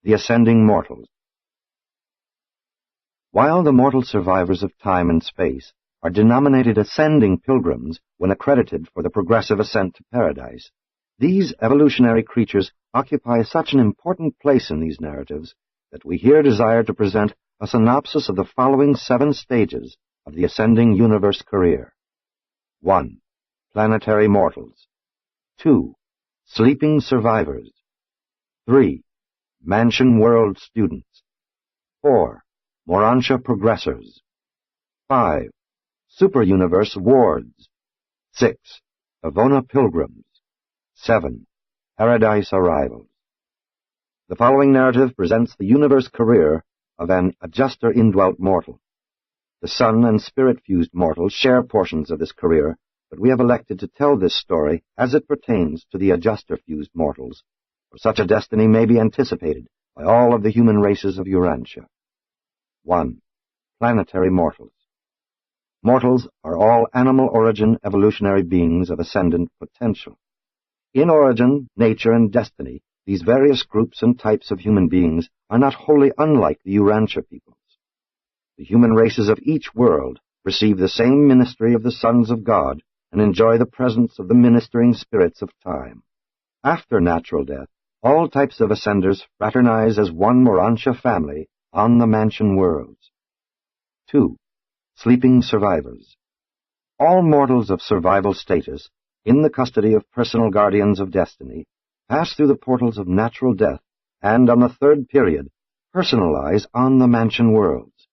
the ascending mortals. While the mortal survivors of time and space are denominated ascending pilgrims when accredited for the progressive ascent to paradise, these evolutionary creatures occupy such an important place in these narratives that we here desire to present a synopsis of the following 7 stages of the ascending universe career. 1. Planetary mortals. 2. Sleeping survivors. 3. Mansion world students. 4. Urantia progressors. 5. Super-universe wards. 6. Avona pilgrims. 7. Paradise arrivals. The following narrative presents the universe career of an adjuster indwelt mortal. The sun and spirit-fused mortals share portions of this career, but we have elected to tell this story as it pertains to the adjuster-fused mortals, for such a destiny may be anticipated by all of the human races of Urantia. 1. Planetary mortals. Mortals are all animal-origin evolutionary beings of ascendant potential. In origin, nature, and destiny, these various groups and types of human beings are not wholly unlike the Urantia peoples. The human races of each world receive the same ministry of the sons of God and enjoy the presence of the ministering spirits of time. After natural death, all types of ascenders fraternize as one Urantia family on the mansion worlds. 2. Sleeping survivors. All mortals of survival status, in the custody of personal guardians of destiny, pass through the portals of natural death and, on the 3rd period, personalize on the mansion worlds.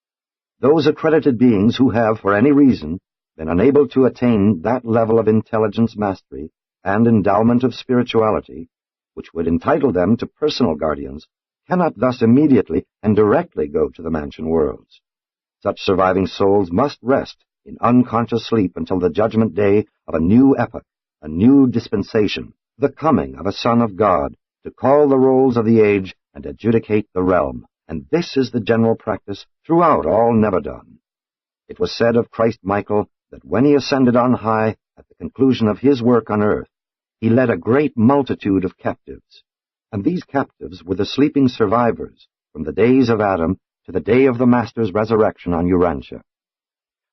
Those accredited beings who have, for any reason, been unable to attain that level of intelligence mastery and endowment of spirituality which would entitle them to personal guardians cannot thus immediately and directly go to the mansion worlds. Such surviving souls must rest in unconscious sleep until the judgment day of a new epoch, a new dispensation, the coming of a Son of God, to call the rolls of the age and adjudicate the realm. And this is the general practice throughout all Nebadon. It was said of Christ Michael that when he ascended on high at the conclusion of his work on earth, he led a great multitude of captives. And these captives were the sleeping survivors from the days of Adam to the day of the Master's resurrection on Urantia.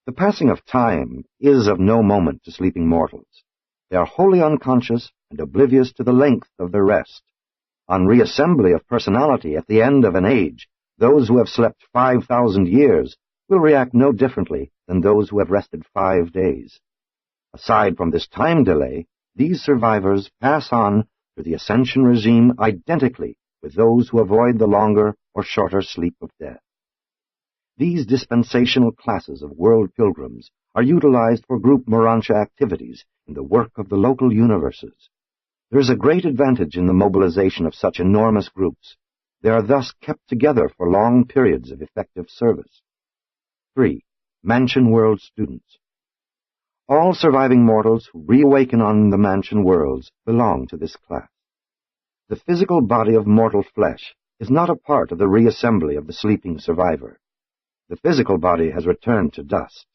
The passing of time is of no moment to sleeping mortals. They are wholly unconscious and oblivious to the length of their rest. On reassembly of personality at the end of an age, those who have slept 5,000 years will react no differently than those who have rested 5 days. Aside from this time delay, these survivors pass on through the ascension regime identically with those who avoid the longer or shorter sleep of death. These dispensational classes of world pilgrims are utilized for group Urantia activities in the work of the local universes. There is a great advantage in the mobilization of such enormous groups. They are thus kept together for long periods of effective service. 3. Mansion world students. All surviving mortals who reawaken on the mansion worlds belong to this class. The physical body of mortal flesh is not a part of the reassembly of the sleeping survivor. The physical body has returned to dust.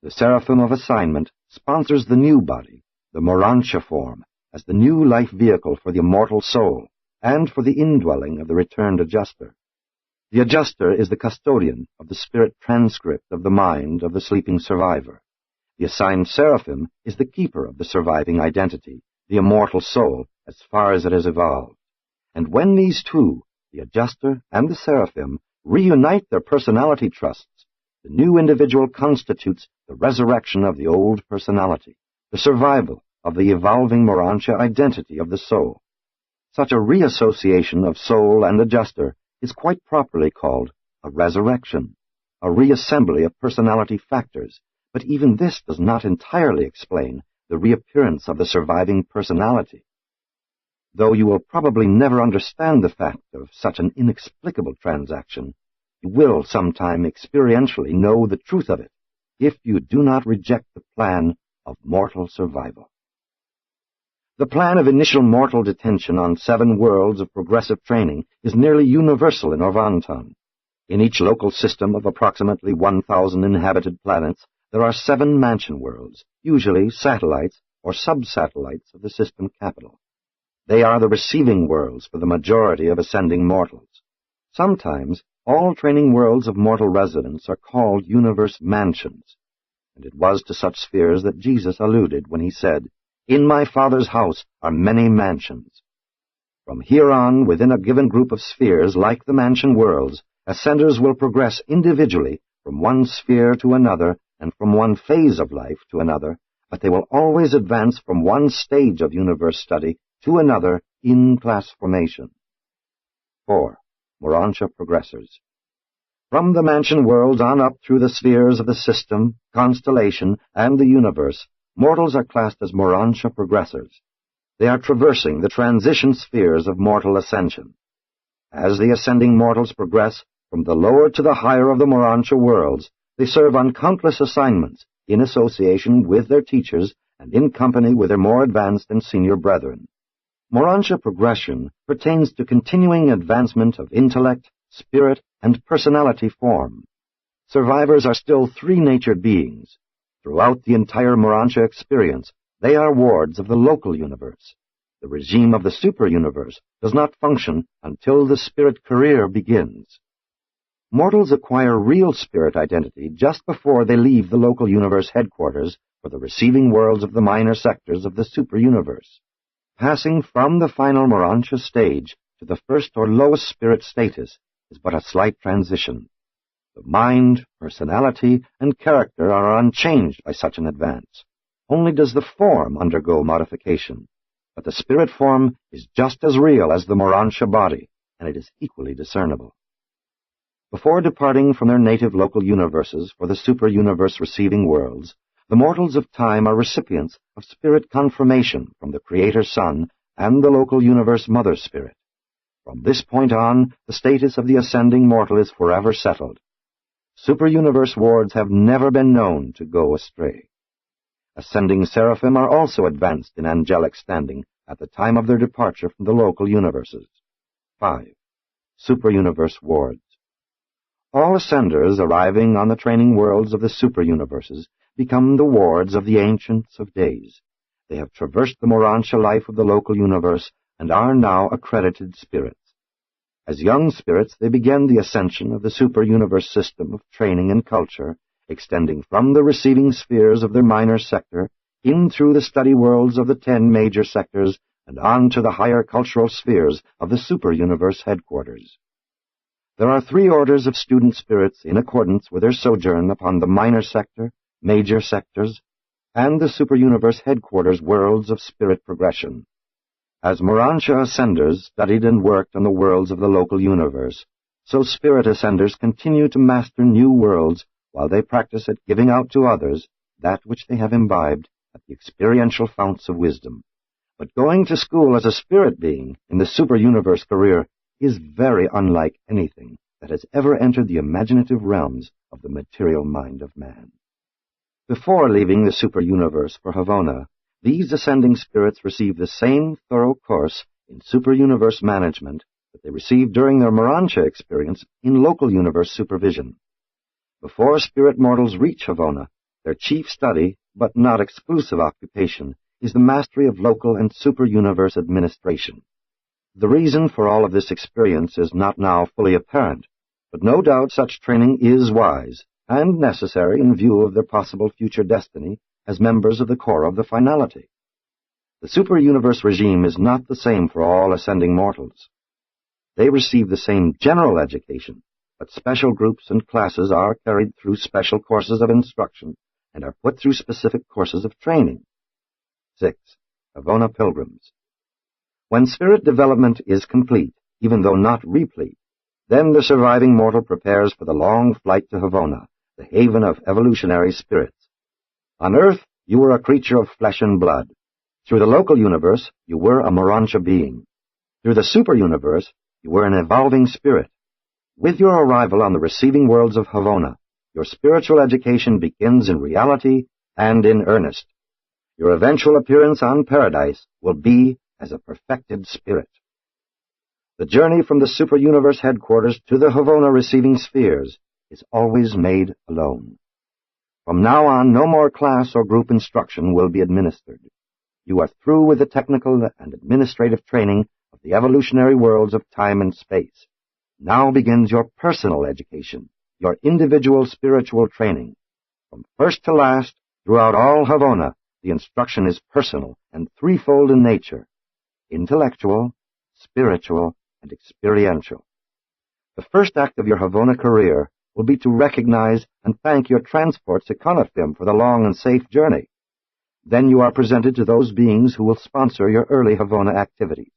The seraphim of assignment sponsors the new body, the Urantia form, as the new life vehicle for the immortal soul and for the indwelling of the returned adjuster. The adjuster is the custodian of the spirit transcript of the mind of the sleeping survivor. The assigned seraphim is the keeper of the surviving identity, the immortal soul, as far as it has evolved. And when these two, the adjuster and the seraphim, reunite their personality trusts, the new individual constitutes the resurrection of the old personality, the survival of the evolving Urantia identity of the soul. Such a reassociation of soul and adjuster is quite properly called a resurrection, a reassembly of personality factors, but even this does not entirely explain the reappearance of the surviving personality. Though you will probably never understand the fact of such an inexplicable transaction, you will sometime experientially know the truth of it if you do not reject the plan of mortal survival. The plan of initial mortal detention on 7 worlds of progressive training is nearly universal in Orvanton. In each local system of approximately 1,000 inhabited planets, there are 7 mansion worlds, usually satellites or sub-satellites of the system capital. They are the receiving worlds for the majority of ascending mortals. Sometimes all training worlds of mortal residence are called universe mansions, and it was to such spheres that Jesus alluded when he said, "In my Father's house are many mansions." From here on, within a given group of spheres like the mansion worlds, ascenders will progress individually from one sphere to another and from one phase of life to another, but they will always advance from one stage of universe study to another in class formation. 4. Urantia progressors. From the mansion worlds on up through the spheres of the system, constellation, and the universe, mortals are classed as Urantia progressors. They are traversing the transition spheres of mortal ascension. As the ascending mortals progress from the lower to the higher of the Urantia worlds, they serve on countless assignments in association with their teachers and in company with their more advanced and senior brethren. Urantia progression pertains to continuing advancement of intellect, spirit, and personality form. Survivors are still three-natured beings. Throughout the entire Urantia experience, they are wards of the local universe. The regime of the super-universe does not function until the spirit career begins. Mortals acquire real spirit identity just before they leave the local universe headquarters for the receiving worlds of the minor sectors of the super-universe. Passing from the final Urantia stage to the first or lowest spirit status is but a slight transition. The mind, personality, and character are unchanged by such an advance. Only does the form undergo modification, but the spirit form is just as real as the Urantia body, and it is equally discernible. Before departing from their native local universes for the super-universe receiving worlds, the mortals of time are recipients of spirit confirmation from the Creator Son and the local universe Mother Spirit. From this point on, the status of the ascending mortal is forever settled. Super-universe wards have never been known to go astray. Ascending seraphim are also advanced in angelic standing at the time of their departure from the local universes. 5. Super-universe wards. All ascenders arriving on the training worlds of the super-universes become the wards of the Ancients of Days. They have traversed the Urantia life of the local universe and are now accredited spirits. As young spirits, they begin the ascension of the super-universe system of training and culture, extending from the receiving spheres of their minor sector in through the study worlds of the 10 major sectors and on to the higher cultural spheres of the super-universe headquarters. There are 3 orders of student spirits in accordance with their sojourn upon the minor sector, major sectors, and the super-universe headquarters worlds of spirit progression. As Urantia ascenders studied and worked on the worlds of the local universe, so spirit ascenders continue to master new worlds while they practice at giving out to others that which they have imbibed at the experiential founts of wisdom. But going to school as a spirit being in the super-universe career is very unlike anything that has ever entered the imaginative realms of the material mind of man. Before leaving the super-universe for Havona, these ascending spirits receive the same thorough course in super-universe management that they received during their Urantia experience in local universe supervision. Before spirit mortals reach Havona, their chief study, but not exclusive occupation, is the mastery of local and super-universe administration. The reason for all of this experience is not now fully apparent, but no doubt such training is wise and necessary in view of their possible future destiny as members of the core of the finality. The super-universe regime is not the same for all ascending mortals. They receive the same general education, but special groups and classes are carried through special courses of instruction and are put through specific courses of training. 6. Havona Pilgrims. When spirit development is complete, even though not replete, then the surviving mortal prepares for the long flight to Havona, the haven of evolutionary spirits. On Earth, you were a creature of flesh and blood. Through the local universe, you were a Urantia being. Through the super-universe, you were an evolving spirit. With your arrival on the receiving worlds of Havona, your spiritual education begins in reality and in earnest. Your eventual appearance on Paradise will be as a perfected spirit. The journey from the super-universe headquarters to the Havona receiving spheres is always made alone. From now on, no more class or group instruction will be administered. You are through with the technical and administrative training of the evolutionary worlds of time and space. Now begins your personal education, your individual spiritual training. From first to last, throughout all Havona, the instruction is personal and threefold in nature: intellectual, spiritual, and experiential. The first act of your Havona career will be to recognize and thank your transports econofim for the long and safe journey. Then you are presented to those beings who will sponsor your early Havona activities.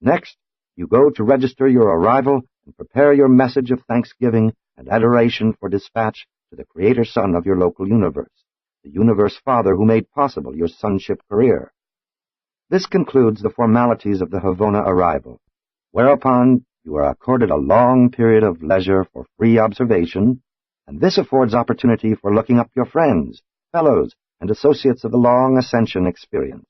Next, you go to register your arrival and prepare your message of thanksgiving and adoration for dispatch to the Creator Son of your local universe, the Universe Father who made possible your sonship career. This concludes the formalities of the Havona arrival, whereupon you are accorded a long period of leisure for free observation, and this affords opportunity for looking up your friends, fellows, and associates of the long ascension experience.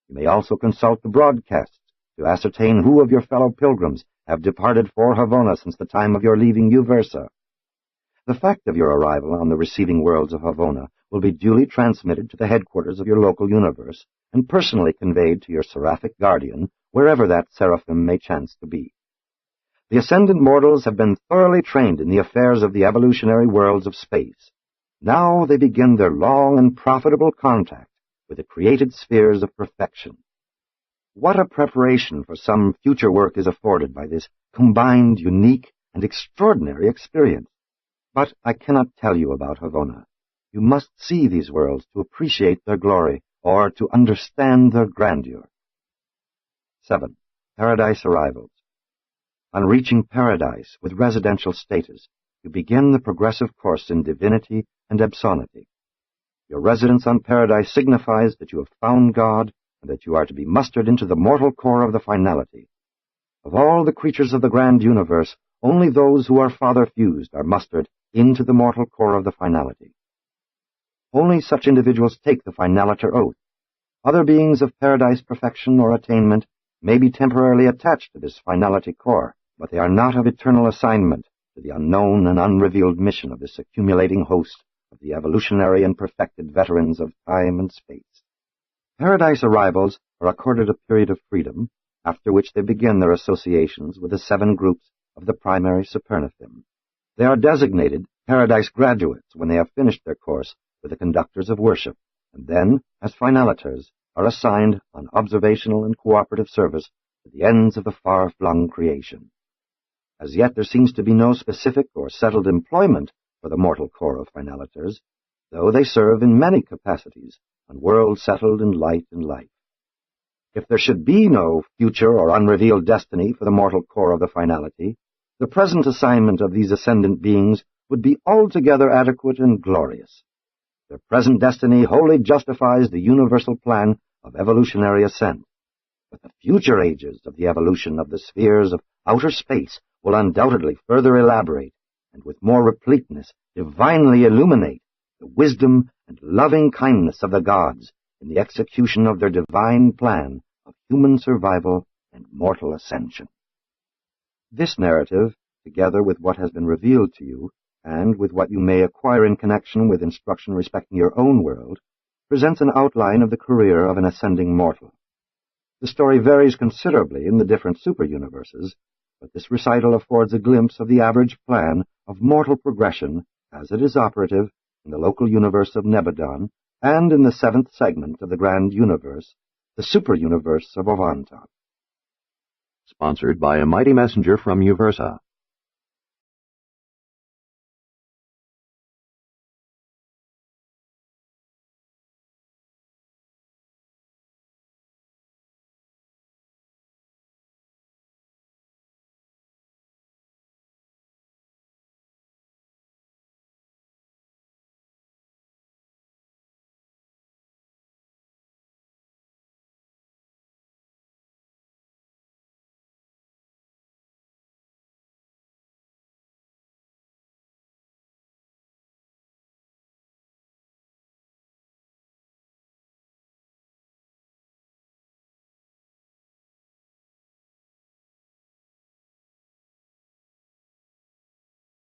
You may also consult the broadcasts to ascertain who of your fellow pilgrims have departed for Havona since the time of your leaving Uversa. The fact of your arrival on the receiving worlds of Havona will be duly transmitted to the headquarters of your local universe and personally conveyed to your seraphic guardian, wherever that seraphim may chance to be. The ascendant mortals have been thoroughly trained in the affairs of the evolutionary worlds of space. Now they begin their long and profitable contact with the created spheres of perfection. What a preparation for some future work is afforded by this combined, unique, and extraordinary experience. But I cannot tell you about Havona. You must see these worlds to appreciate their glory, or to understand their grandeur. 7. Paradise Arrivals. On reaching paradise with residential status, you begin the progressive course in divinity and epsonity. Your residence on paradise signifies that you have found God and that you are to be mustered into the mortal core of the finality. Of all the creatures of the grand universe, only those who are father-fused are mustered into the mortal core of the finality. Only such individuals take the finaliter oath. Other beings of paradise perfection or attainment may be temporarily attached to this finality core, but they are not of eternal assignment to the unknown and unrevealed mission of this accumulating host of the evolutionary and perfected veterans of time and space. Paradise arrivals are accorded a period of freedom, after which they begin their associations with the 7 groups of the primary supernathim. They are designated paradise graduates when they have finished their course with the conductors of worship, and then, as finaliters, are assigned on observational and cooperative service to the ends of the far-flung creation. As yet there seems to be no specific or settled employment for the mortal core of finaliters, though they serve in many capacities on worlds settled in light and life. If there should be no future or unrevealed destiny for the mortal core of the finality, the present assignment of these ascendant beings would be altogether adequate and glorious. Their present destiny wholly justifies the universal plan of evolutionary ascent. But the future ages of the evolution of the spheres of outer space will undoubtedly further elaborate, and with more repleteness divinely illuminate the wisdom and loving kindness of the gods in the execution of their divine plan of human survival and mortal ascension. This narrative, together with what has been revealed to you, and with what you may acquire in connection with instruction respecting your own world, presents an outline of the career of an ascending mortal. The story varies considerably in the different super-universes, but this recital affords a glimpse of the average plan of mortal progression as it is operative in the local universe of Nebadon and in the 7th segment of the grand universe, the super-universe of Urantia. Sponsored by a mighty messenger from Uversa.